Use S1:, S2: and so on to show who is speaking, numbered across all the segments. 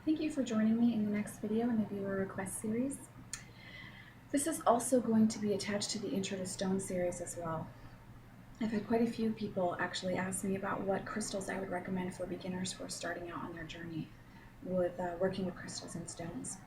S1: Thank you for joining me in the next video in the viewer request series. This is also going to be attached to the Intro to Stone series as well. I've had quite a few people actually ask me about what crystals I would recommend for beginners who are starting out on their journey with working with crystals and stones.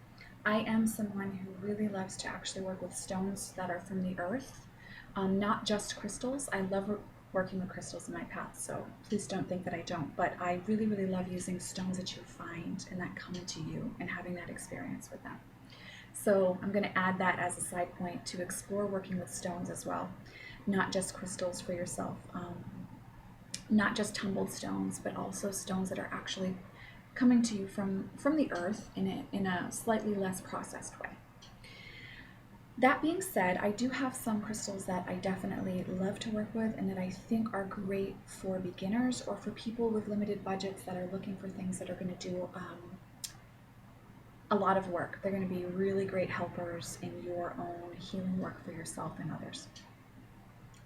S1: I am someone who really loves to actually work with stones that are from the earth, not just crystals. I love working with crystals in my path, so please don't think that I don't, but I really, really love using stones that you find and that come to you and having that experience with them. So I'm going to add that as a side point to explore working with stones as well, not just crystals for yourself, not just tumbled stones, but also stones that are actually coming to you from the earth in a slightly less processed way. That being said, I do have some crystals that I definitely love to work with and that I think are great for beginners or for people with limited budgets that are looking for things that are going to do a lot of work. They're going to be really great helpers in your own healing work for yourself and others.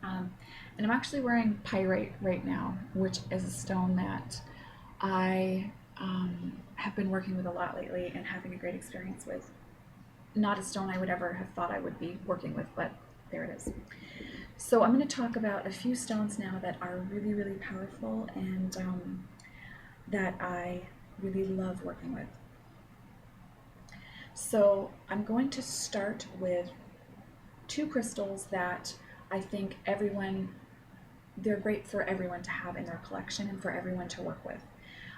S1: And I'm actually wearing pyrite right now, which is a stone that I have been working with a lot lately and having a great experience with. Not a stone I would ever have thought I would be working with, but there it is. So I'm going to talk about a few stones now that are really, really powerful and that I really love working with. So I'm going to start with two crystals that I think they're great for everyone to have in their collection and for everyone to work with.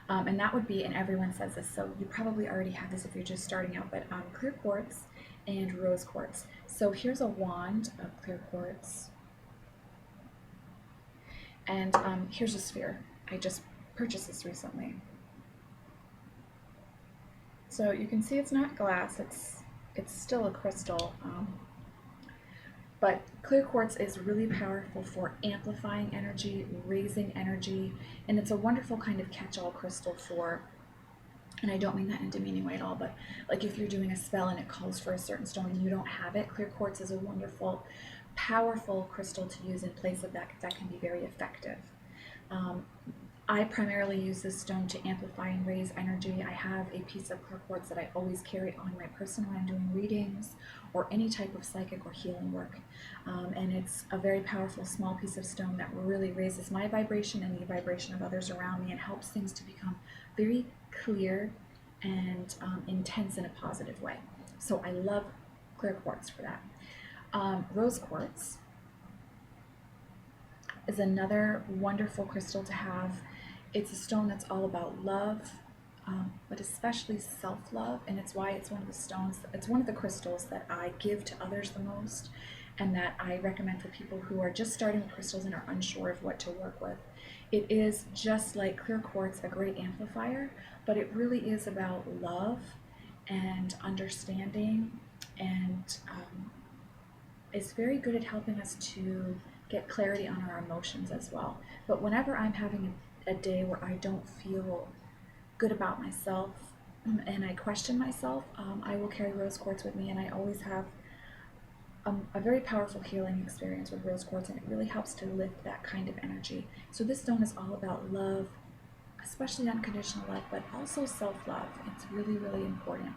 S1: And that would be, and everyone says this, so you probably already have this if you're just starting out, but clear quartz and rose quartz. So here's a wand of clear quartz, and here's a sphere. I just purchased this recently. So you can see it's not glass, it's still a crystal. But clear quartz is really powerful for amplifying energy, raising energy, and it's a wonderful kind of catch-all crystal for, and I don't mean that in a demeaning way at all, but like if you're doing a spell and it calls for a certain stone and you don't have it, clear quartz is a wonderful, powerful crystal to use in place of that can be very effective. I primarily use this stone to amplify and raise energy. I have a piece of clear quartz that I always carry on my person when I'm doing readings or any type of psychic or healing work. And it's a very powerful small piece of stone that really raises my vibration and the vibration of others around me and helps things to become very clear and intense in a positive way. So I love clear quartz for that. Rose quartz is another wonderful crystal to have. It's a stone that's all about love, but especially self-love, and it's why it's one of the stones, it's one of the crystals that I give to others the most, and that I recommend for people who are just starting with crystals and are unsure of what to work with. It is just like clear quartz, a great amplifier, but it really is about love and understanding, and it's very good at helping us to get clarity on our emotions as well. But whenever I'm having a day where I don't feel good about myself and I question myself, I will carry rose quartz with me, and I always have a very powerful healing experience with rose quartz, and it really helps to lift that kind of energy. So this stone is all about love, especially unconditional love, but also self-love. It's really, really important.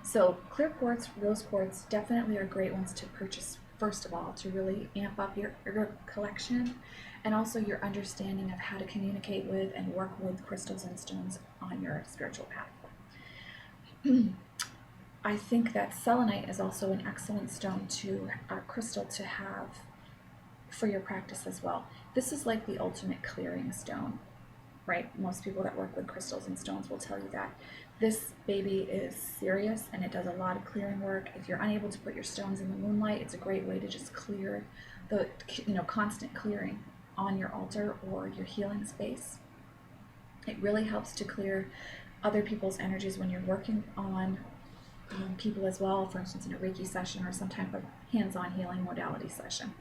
S1: So clear quartz, rose quartz definitely are great ones to purchase first of all, to really amp up your collection and also your understanding of how to communicate with and work with crystals and stones on your spiritual path. I think that selenite is also an excellent stone crystal to have for your practice as well. This is like the ultimate clearing stone, right? Most people that work with crystals and stones will tell you that. This baby is serious and it does a lot of clearing work. If you're unable to put your stones in the moonlight, it's a great way to just clear the constant clearing on your altar or your healing space. It really helps to clear other people's energies when you're working on people as well, for instance in a Reiki session or some type of hands-on healing modality session.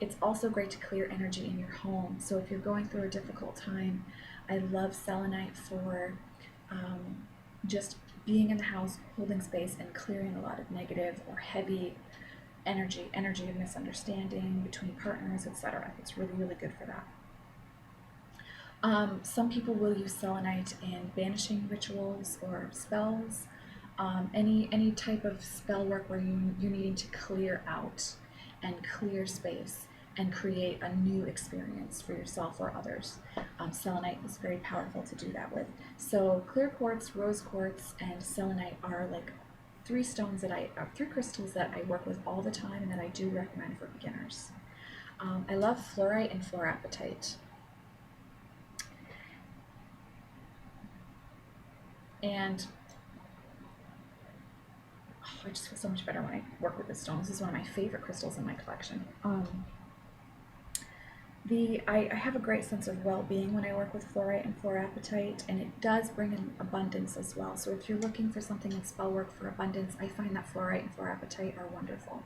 S1: It's also great to clear energy in your home. So if you're going through a difficult time, I love selenite for just being in the house, holding space, and clearing a lot of negative or heavy energy of misunderstanding between partners, etc. It's really, really good for that. Some people will use selenite in banishing rituals or spells, any type of spell work where you're needing to clear out and clear space and create a new experience for yourself or others. Selenite is very powerful to do that with. So clear quartz, rose quartz, and selenite are like three crystals that I work with all the time and that I do recommend for beginners. I love fluorite and fluorapatite. And I just feel so much better when I work with this stone. This is one of my favorite crystals in my collection. I have a great sense of well-being when I work with fluorite and fluorapatite, and it does bring in abundance as well. So if you're looking for something in spell work for abundance, I find that fluorite and fluorapatite are wonderful.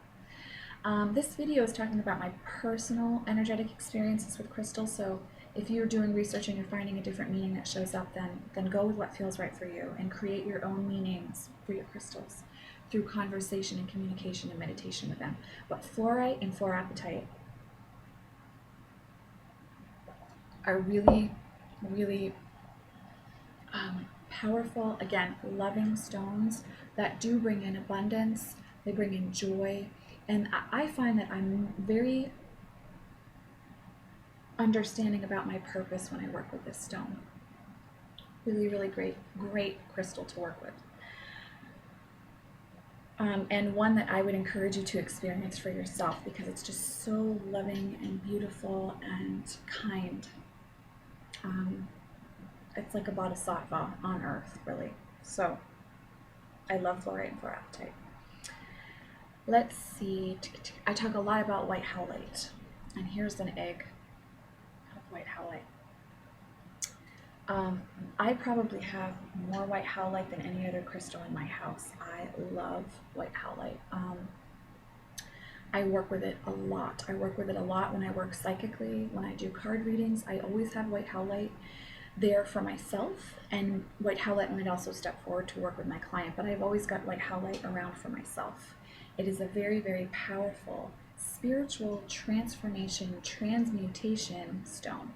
S1: This video is talking about my personal energetic experiences with crystals, so if you're doing research and you're finding a different meaning that shows up, then go with what feels right for you and create your own meanings for your crystals through conversation and communication and meditation with them. But fluorite and fluorapatite are really, really powerful, again, loving stones that do bring in abundance, they bring in joy, and I find that I'm very understanding about my purpose when I work with this stone. Really, really great crystal to work with. And one that I would encourage you to experience for yourself because it's just so loving and beautiful and kind. It's like a bodhisattva on earth, really. So I love fluorite and fluorapatite. Let's see. I talk a lot about white howlite, and here's an egg of white howlite. I probably have more white howlite than any other crystal in my house. I love white howlite. I work with it a lot. I work with it a lot when I work psychically, when I do card readings. I always have white howlite there for myself, and white howlite when I'd also step forward to work with my client, but I've always got white howlite around for myself. It is a very, very powerful spiritual transformation, transmutation stone.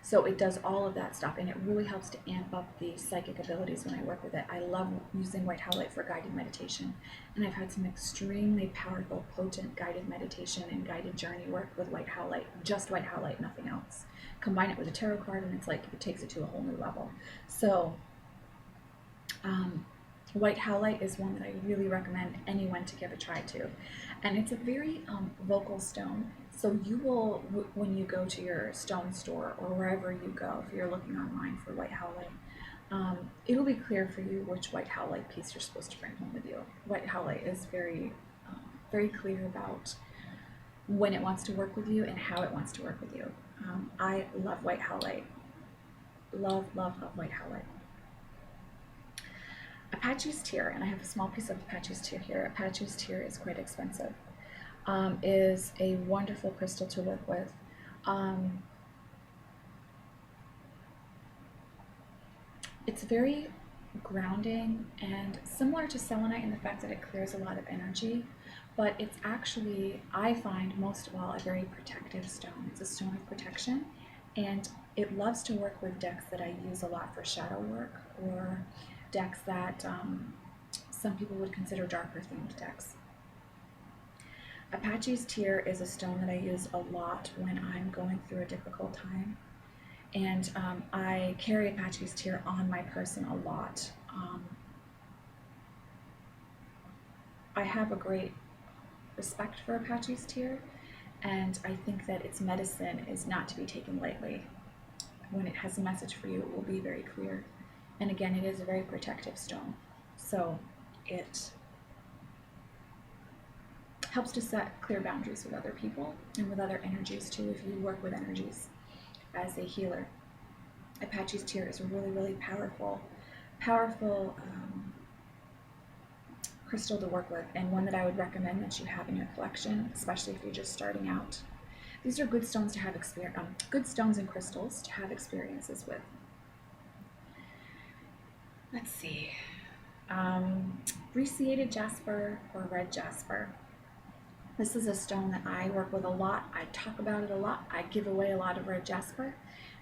S1: So it does all of that stuff, and it really helps to amp up the psychic abilities when I work with it. I love using white howlite for guided meditation, and I've had some extremely powerful, potent guided meditation and guided journey work with white howlite, just white howlite, nothing else. Combine it with a tarot card, and it's like it takes it to a whole new level. So white howlite is one that I really recommend anyone to give a try to. And it's a very vocal stone. So you will, when you go to your stone store or wherever you go, if you're looking online for white howlite, it'll be clear for you which white howlite piece you're supposed to bring home with you. White howlite is very, very clear about when it wants to work with you and how it wants to work with you. I love white howlite. Love, love, love white howlite. Apache's tear, and I have a small piece of Apache's tear here. Apache's tear is quite expensive. Is a wonderful crystal to work with. It's very grounding and similar to selenite in the fact that it clears a lot of energy, but it's actually, I find most of all, a very protective stone. It's a stone of protection, and it loves to work with decks that I use a lot for shadow work, or decks that some people would consider darker themed decks. Apache's tear is a stone that I use a lot when I'm going through a difficult time, and I carry Apache's tear on my person a lot. I have a great respect for Apache's tear, and I think that its medicine is not to be taken lightly. When it has a message for you, it will be very clear. And again, it is a very protective stone, so it helps to set clear boundaries with other people and with other energies too, if you work with energies as a healer. Apache's tear is a really, really powerful crystal to work with, and one that I would recommend that you have in your collection, especially if you're just starting out. These are good stones to have good stones and crystals to have experiences with. Let's see. Brecciated jasper or red jasper. This is a stone that I work with a lot. I talk about it a lot. I give away a lot of red jasper.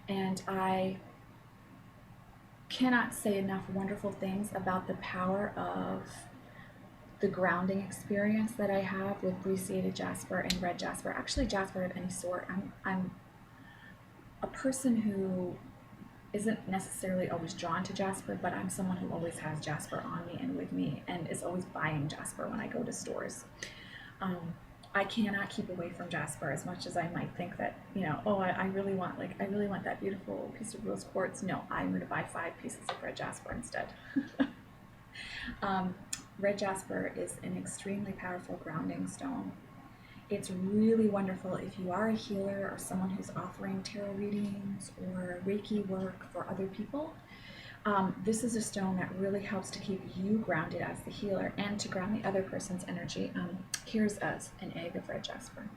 S1: And I cannot say enough wonderful things about the power of the grounding experience that I have with Brecciated jasper and red jasper. Actually, jasper of any sort. I'm a person who isn't necessarily always drawn to jasper, but I'm someone who always has jasper on me and with me, and is always buying jasper when I go to stores. Um, I cannot keep away from jasper as much as I might think that, oh, I really want that beautiful piece of rose quartz. No, I'm going to buy 5 pieces of red jasper instead. um, Red jasper is an extremely powerful grounding stone. It's really wonderful if you are a healer or someone who's offering tarot readings or Reiki work for other people. This is a stone that really helps to keep you grounded as the healer and to ground the other person's energy. Here's us an egg of red jasper.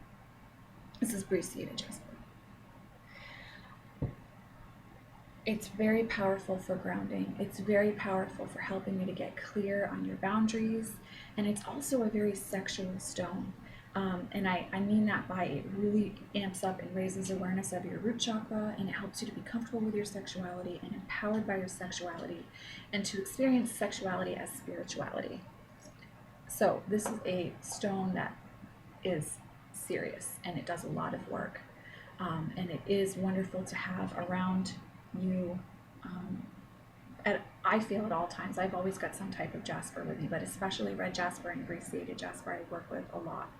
S1: This is Brecciated jasper. It's very powerful for grounding. It's very powerful for helping you to get clear on your boundaries. And it's also a very sexual stone. And I mean that by it really amps up and raises awareness of your root chakra, and it helps you to be comfortable with your sexuality and empowered by your sexuality and to experience sexuality as spirituality. So this is a stone that is serious and it does a lot of work. And it is wonderful to have around you. I feel at all times. I've always got some type of jasper with me, but especially red jasper and Brecciated jasper I work with a lot.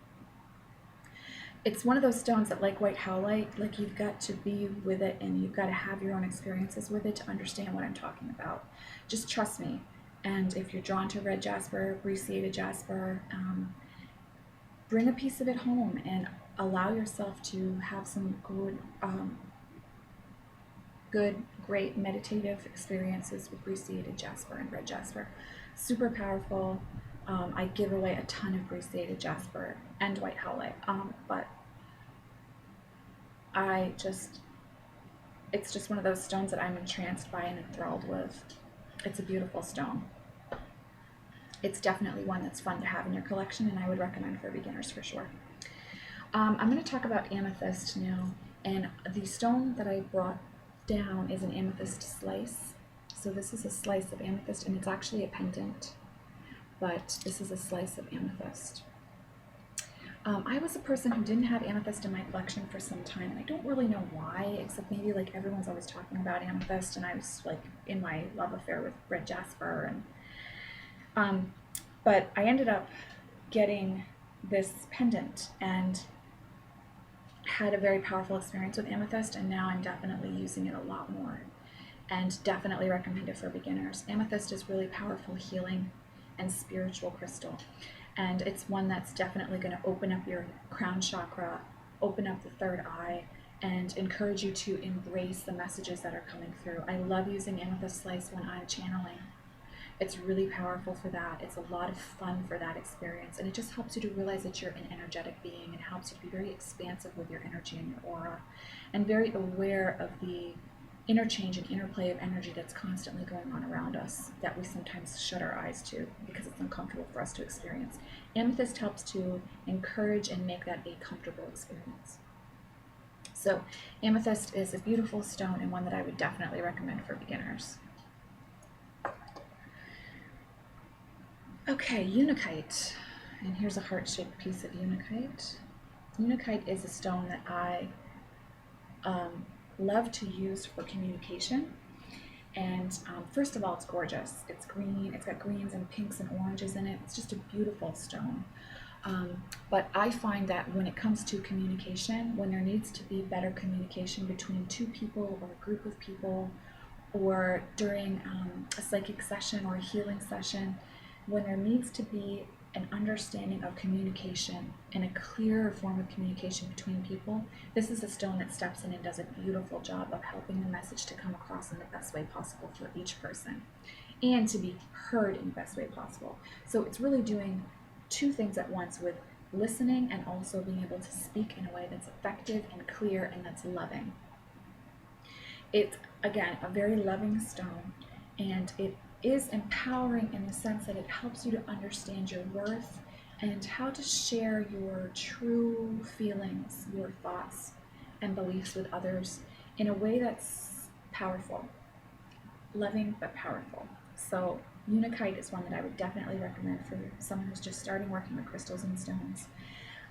S1: It's one of those stones that, like white howlite, like you've got to be with it and you've got to have your own experiences with it to understand what I'm talking about. Just trust me. And if you're drawn to red jasper, Brecciated jasper, bring a piece of it home and allow yourself to have some great meditative experiences with Brecciated jasper and red jasper. Super powerful. I give away a ton of Brecciated jasper and white howlite, but it's just one of those stones that I'm entranced by and enthralled with. It's a beautiful stone. It's definitely one that's fun to have in your collection, and I would recommend for beginners for sure. I'm going to talk about amethyst now, and the stone that I brought down is an amethyst slice. So this is a slice of amethyst, and it's actually a pendant, but this is a slice of amethyst. I was a person who didn't have amethyst in my collection for some time, and I don't really know why, except maybe like everyone's always talking about amethyst, and I was like in my love affair with red jasper, and but I ended up getting this pendant and had a very powerful experience with amethyst, and now I'm definitely using it a lot more and definitely recommend it for beginners. Amethyst is really powerful healing and spiritual crystal, and it's one that's definitely going to open up your crown chakra, open up the third eye, and encourage you to embrace the messages that are coming through. I love using amethyst slice when I'm channeling. It's really powerful for that. It's a lot of fun for that experience, and it just helps you to realize that you're an energetic being, and helps you to be very expansive with your energy and your aura, and very aware of the interchange and interplay of energy that's constantly going on around us that we sometimes shut our eyes to because it's uncomfortable for us to experience. Amethyst helps to encourage and make that a comfortable experience. So amethyst is a beautiful stone and one that I would definitely recommend for beginners. Okay, unakite, and here's a heart-shaped piece of unakite. Unakite is a stone that I love to use for communication, and first of all, it's gorgeous. It's green, it's got greens and pinks and oranges in it. It's just a beautiful stone. But I find that when it comes to communication, when there needs to be better communication between two people or a group of people, or during a psychic session or a healing session, when there needs to be an understanding of communication and a clearer form of communication between people, this is a stone that steps in and does a beautiful job of helping the message to come across in the best way possible for each person and to be heard in the best way possible. So it's really doing two things at once, with listening and also being able to speak in a way that's effective and clear and that's loving. It's, again, a very loving stone, and it is empowering in the sense that it helps you to understand your worth and how to share your true feelings, your thoughts and beliefs with others in a way that's powerful, loving but powerful. So Unakite is one that I would definitely recommend for someone who's just starting working with crystals and stones.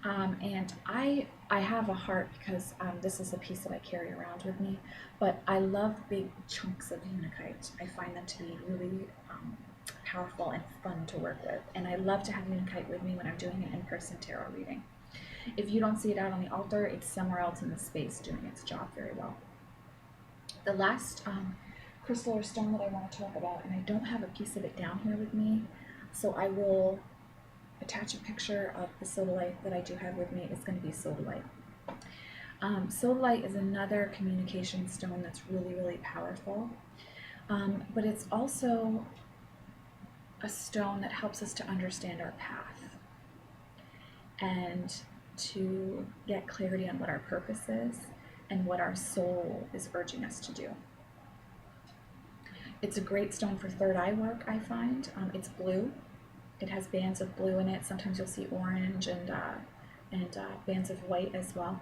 S1: And I have a heart because this is a piece that I carry around with me, but I love big chunks of Unakite. I find them to be really powerful and fun to work with, and I love to have Unakite with me when I'm doing an in-person tarot reading. If you don't see it out on the altar, it's somewhere else in the space doing its job very well. The last crystal or stone that I want to talk about, and I don't have a piece of it down here with me, so I will attach a picture of the sodalite that I do have with me. It's going to be sodalite. Sodalite is another communication stone that's really, really powerful, but it's also a stone that helps us to understand our path and to get clarity on what our purpose is and what our soul is urging us to do. It's a great stone for third eye work, I find. It's blue. It has bands of blue in it. Sometimes you'll see orange and bands of white as well.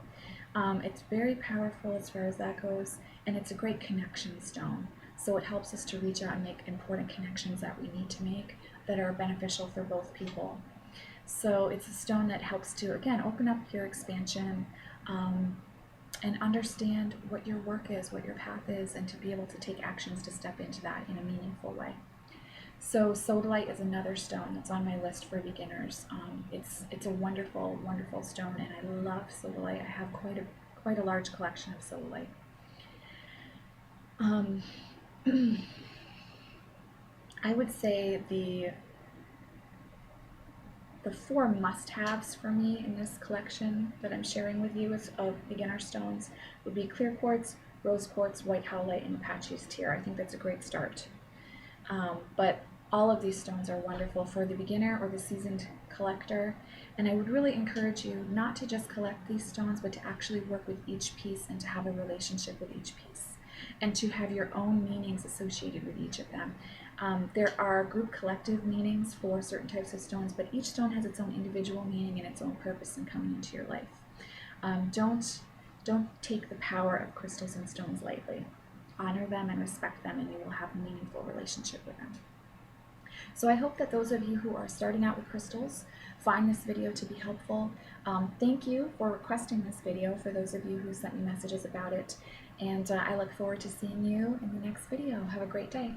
S1: It's very powerful as far as that goes, and it's a great connection stone. So it helps us to reach out and make important connections that we need to make that are beneficial for both people. So it's a stone that helps to, again, open up your expansion and understand what your work is, what your path is, and to be able to take actions to step into that in a meaningful way. So sodalite is another stone that's on my list for beginners. It's a wonderful, wonderful stone, and I love sodalite. I have quite a large collection of sodalite. I would say the four must-haves for me in this collection that I'm sharing with you of beginner stones would be clear quartz, rose quartz, white howlite, and Apache's tear. I think that's a great start. But all of these stones are wonderful for the beginner or the seasoned collector, and I would really encourage you not to just collect these stones, but to actually work with each piece and to have a relationship with each piece, and to have your own meanings associated with each of them. There are group collective meanings for certain types of stones, but each stone has its own individual meaning and its own purpose in coming into your life. Don't take the power of crystals and stones lightly. Honor them and respect them, and you will have a meaningful relationship with them. So I hope that those of you who are starting out with crystals find this video to be helpful. Thank you for requesting this video, for those of you who sent me messages about it, and I look forward to seeing you in the next video. Have a great day.